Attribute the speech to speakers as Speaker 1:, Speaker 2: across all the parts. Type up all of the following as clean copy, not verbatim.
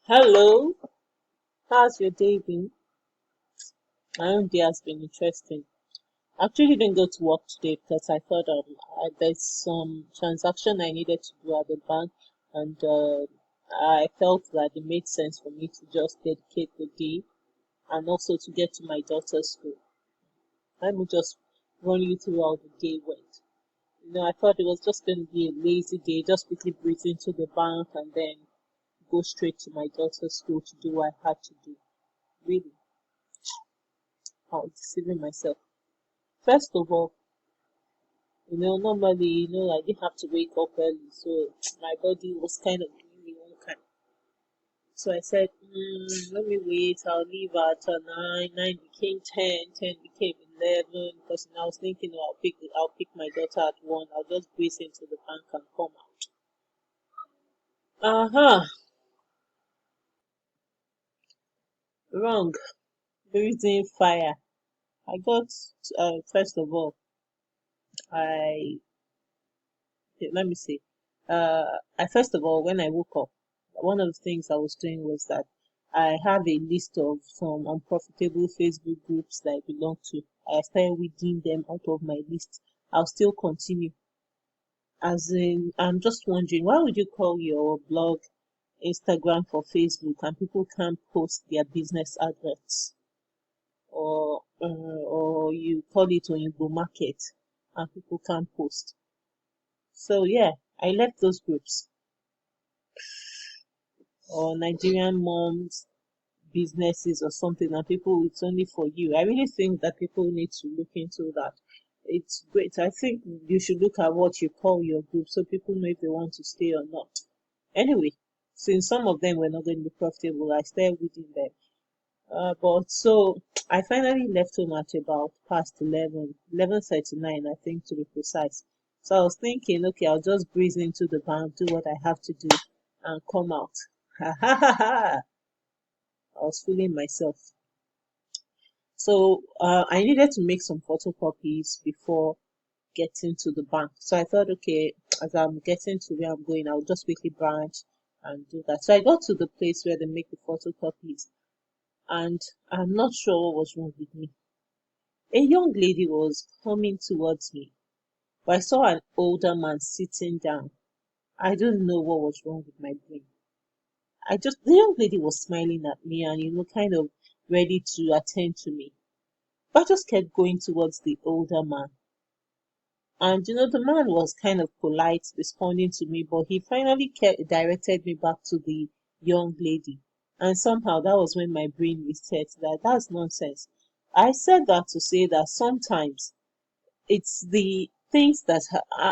Speaker 1: Hello, how's your day been? My own day has been interesting. I actually didn't go to work today because I thought there's some transaction I needed to do at the bank, and I felt that it made sense for me to just dedicate the day and also to get to my daughter's school. Let me just run you through how the day went. I thought it was just going to be a lazy day, just quickly breeze into the bank and then go straight to my daughter's school to do what I had to do. Really, I was deceiving myself. First of all, normally, I didn't have to wake up early, so my body was kind of giving me one kind. So I said, let me wait. I'll leave at 9. 9 became 10. 10 became 11. Because I was thinking, I'll pick my daughter at 1. I'll just breeze into the bank and come out. Uh-huh. Wrong. Breathing fire. I got, first of all, I Okay, let me see. I first of all, when I woke up, one of the things I was doing was that I have a list of some unprofitable Facebook groups that I belong to. I started weeding them out of my list. I'll still continue. As in, I'm just wondering, why would you call your blog Instagram for Facebook and people can't post their business adverts? Or you call it Oyinbo Market and people can't post. So yeah, I left those groups. Or Nigerian moms businesses or something, and people, it's only for you. I really think that people need to look into that. It's great. I think you should look at what you call your group so people know if they want to stay or not. Anyway, since some of them were not going to be profitable, I started within them. But so I finally left home at about past 11, 11:39, I think, to be precise. So I was thinking, okay, I'll just breeze into the bank, do what I have to do, and come out. Ha ha ha ha! I was fooling myself. So I needed to make some photocopies before getting to the bank. So I thought, okay, as I'm getting to where I'm going, I'll just quickly branch and do that. So I got to the place where they make the photocopies, and I'm not sure what was wrong with me. A young lady was coming towards me, but I saw an older man sitting down. I don't know what was wrong with my brain. The young lady was smiling at me and, kind of ready to attend to me. But I just kept going towards the older man. And the man was kind of polite, responding to me, but he finally directed me back to the young lady. And somehow that was when my brain reset that that's nonsense. I said that to say that sometimes it's the things that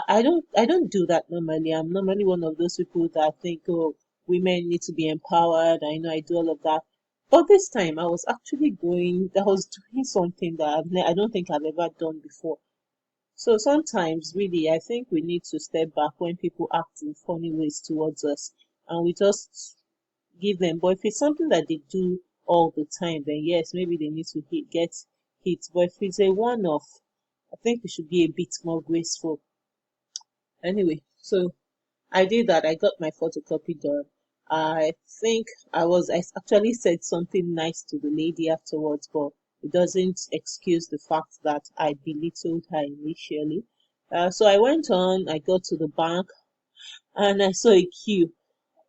Speaker 1: I don't do that normally. I'm normally one of those people that think, oh, women need to be empowered. I do all of that. But this time I was doing something that I don't think I've ever done before. So sometimes, really, I think we need to step back when people act in funny ways towards us, and we just give them. But if it's something that they do all the time, then yes, maybe they need to get hit. But if it's a one-off, I think we should be a bit more graceful. Anyway, so I did that. I got my photocopy done. I think I actually said something nice to the lady afterwards, but it doesn't excuse the fact that I belittled her initially. So I went on, I got to the bank and I saw a queue.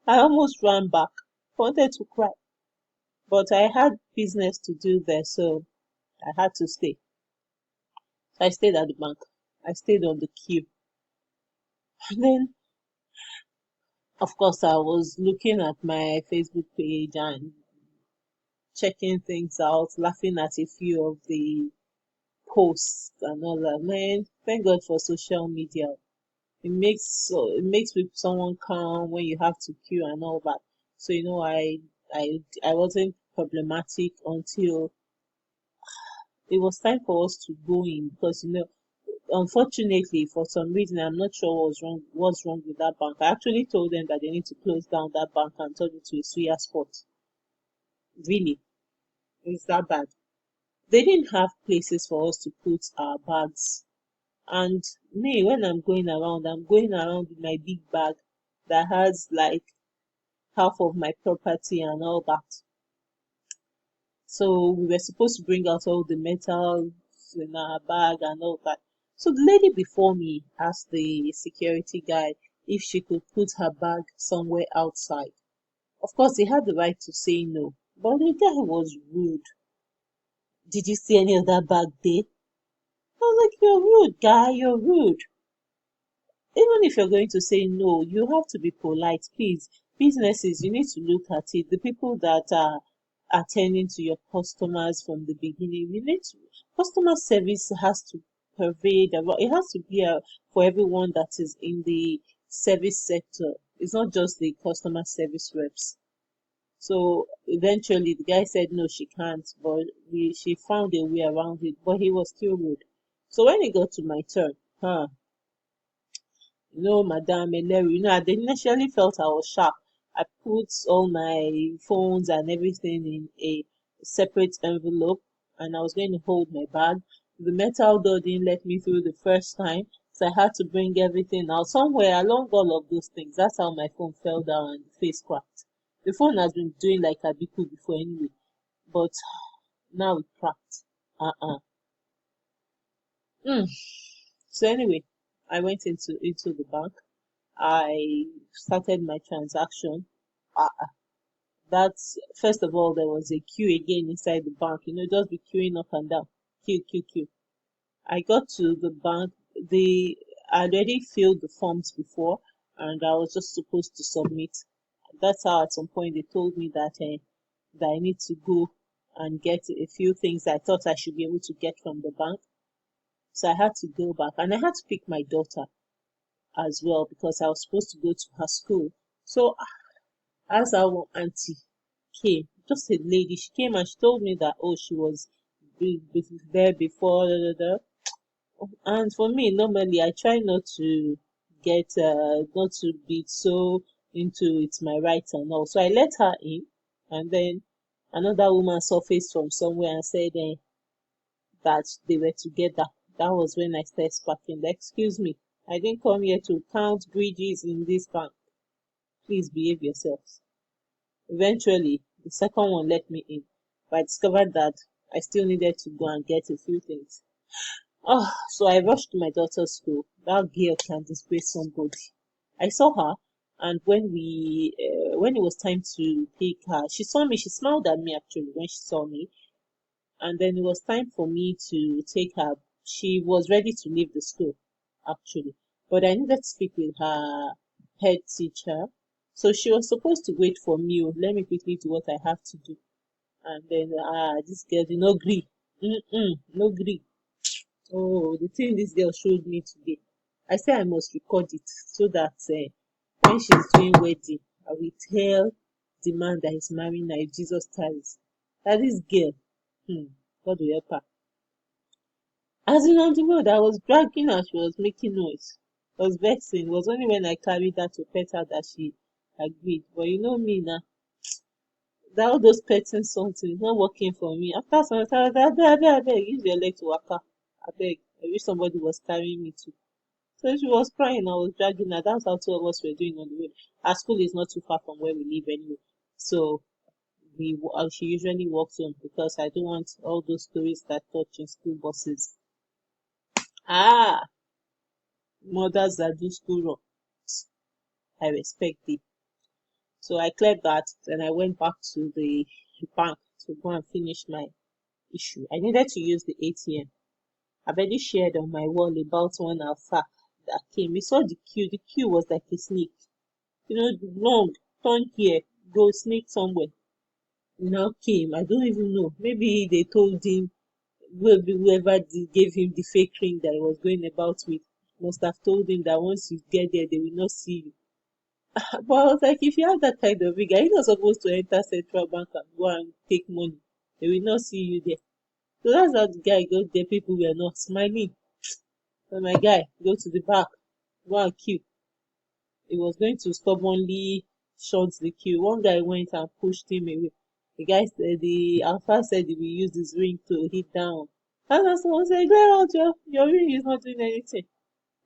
Speaker 1: I almost ran back, wanted to cry, but I had business to do there, so I had to stay. So I stayed at the bank. I stayed on the queue. And then, of course, I was looking at my Facebook page and checking things out, laughing at a few of the posts and all that. Man, thank God for social media. It makes with someone calm when you have to queue and all that. So I wasn't problematic until it was time for us to go in because unfortunately for some reason I'm not sure what's wrong with that bank. I actually told them that they need to close down that bank and turn it to a suya spot. Really, it's that bad. They didn't have places for us to put our bags. And me, when I'm going around with my big bag that has like half of my property and all that. So we were supposed to bring out all the metals in our bag and all that. So the lady before me asked the security guy if she could put her bag somewhere outside. Of course, he had the right to say no, but the guy was rude. Did you see any of that bag there? I was like, you're rude, guy, you're rude. Even if you're going to say no, you have to be polite, please. Businesses, you need to look at it. The people that are attending to your customers from the beginning, you need to, customer service has to pervade, it has to be for everyone that is in the service sector. It's not just the customer service reps. So eventually the guy said no, she can't, but she found a way around it, but he was still rude. So when it got to my turn, huh, Madam Eleru, I initially felt I was sharp. I put all my phones and everything in a separate envelope and I was going to hold my bag. The metal door didn't let me through the first time, so I had to bring everything out. Somewhere along all of those things, that's how my phone fell down and the face cracked. The phone has been doing like a biku before anyway, but now it cracked. Uh-uh. Mm. So anyway, I went into the bank. I started my transaction. Uh, that's first of all, there was a queue again inside the bank. Just be queuing up and down, queue. I got to the bank. I already filled the forms before, and I was just supposed to submit. That's how at some point they told me that I need to go and get a few things I thought I should be able to get from the bank. So I had to go back, and I had to pick my daughter as well because I was supposed to go to her school. So as our auntie came, just a lady, she came and she told me that she was there before. Da, da, da. And for me, normally I try not to not to be so into it's my rights and all. So I let her in, and then another woman surfaced from somewhere and said that they were together. That was when I started sparking. Excuse me, I didn't come here to count bridges in this bank. Please behave yourselves. Eventually, the second one let me in, but I discovered that I still needed to go and get a few things. So I rushed to my daughter's school. That girl can disgrace somebody. I saw her, and when it was time to pick her, she saw me. She smiled at me actually when she saw me, and then it was time for me to take her. She was ready to leave the school actually, but I needed to speak with her head teacher. So she was supposed to wait for me. Let me quickly do what I have to do. And then this girl did not agree. No agree. Oh, the thing this girl showed me today. I say I must record it so that when she's doing wedding, I will tell the man that is marrying her if Jesus tarries. That this girl, God will help her. As in on the road, I was dragging her, she was making noise. I was vexing. It was only when I carried her to pet her that she agreed. But you know me now, that all those petting something is not working for me. After some time, I beg, use your leg to waka. I beg. I wish somebody was carrying me too. So she was crying, I was dragging her. That's how two of us were doing on the way. Our school is not too far from where we live anyway. So she usually walks home because I don't want all those stories that touch in school buses. Ah, mothers that do school runs. I respect it. So I cleared that, then I went back to the bank to go and finish my issue. I needed to use the ATM. I've already shared on my wall about one alpha that came. We saw the queue. The queue was like a snake. Long, turn here, go sneak somewhere. Now came. I don't even know. Maybe they told him, whoever gave him the fake ring that he was going about with must have told him that once you get there, they will not see you. But I was like, if you have that kind of ring, are you not supposed to enter Central Bank and go and take money? They will not see you there. So that's how the guy got there. People were not smiling. So my guy, go to the back, go and queue. He was going to stubbornly short the queue. One guy went and pushed him away. The alpha said he will use his ring to hit down. And someone said, go out, your ring is not doing anything.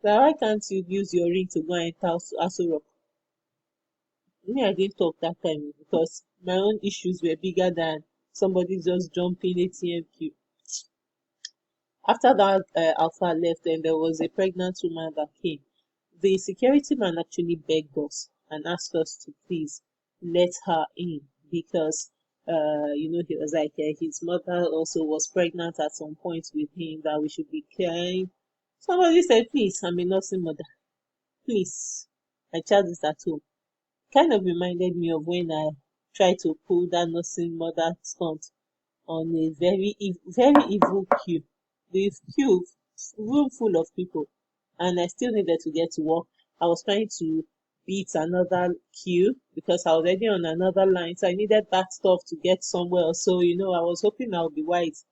Speaker 1: So why can't you use your ring to go and enter Aso Rock? Me, I didn't talk that time because my own issues were bigger than somebody just jumping ATM queue. After that Alpha left, then there was a pregnant woman that came. The security man actually begged us and asked us to please let her in because, he was like his mother also was pregnant at some point with him, that we should be caring. Somebody said, please, I'm a nursing mother. Please, my child is at home. Kind of reminded me of when I tried to pull that nursing mother stunt on a very evil queue. The queue, room full of people, and I still needed to get to work. I was trying to beat another queue because I was already on another line, so I needed that stuff to get somewhere. So, I was hoping I'll be wise.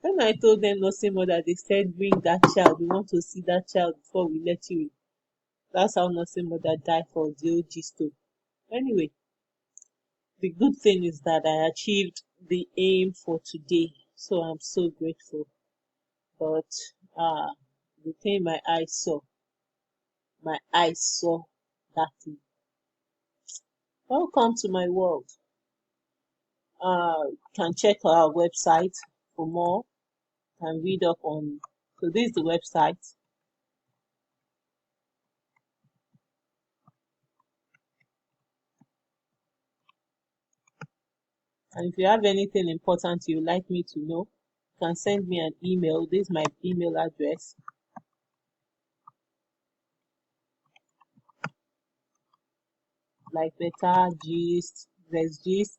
Speaker 1: When I told them nursing mother, they said, bring that child. We want to see that child before we let you in. That's how nursing mother died for the OG stove. Anyway, the good thing is that I achieved the aim for today, so I'm so grateful. But the thing my eyes saw that thing. Welcome to my world. Can check our website for more. Can read up on. So this is the website. And if you have anything important you'd like me to know, you can send me an email. This is my email address. Like better gist, there's gist,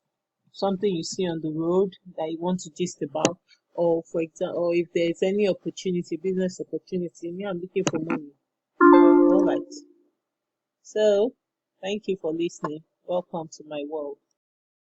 Speaker 1: something you see on the road that you want to gist about, or for example, or if there's any opportunity, business opportunity. Me, I'm looking for money. All right. So, thank you for listening. Welcome to my world.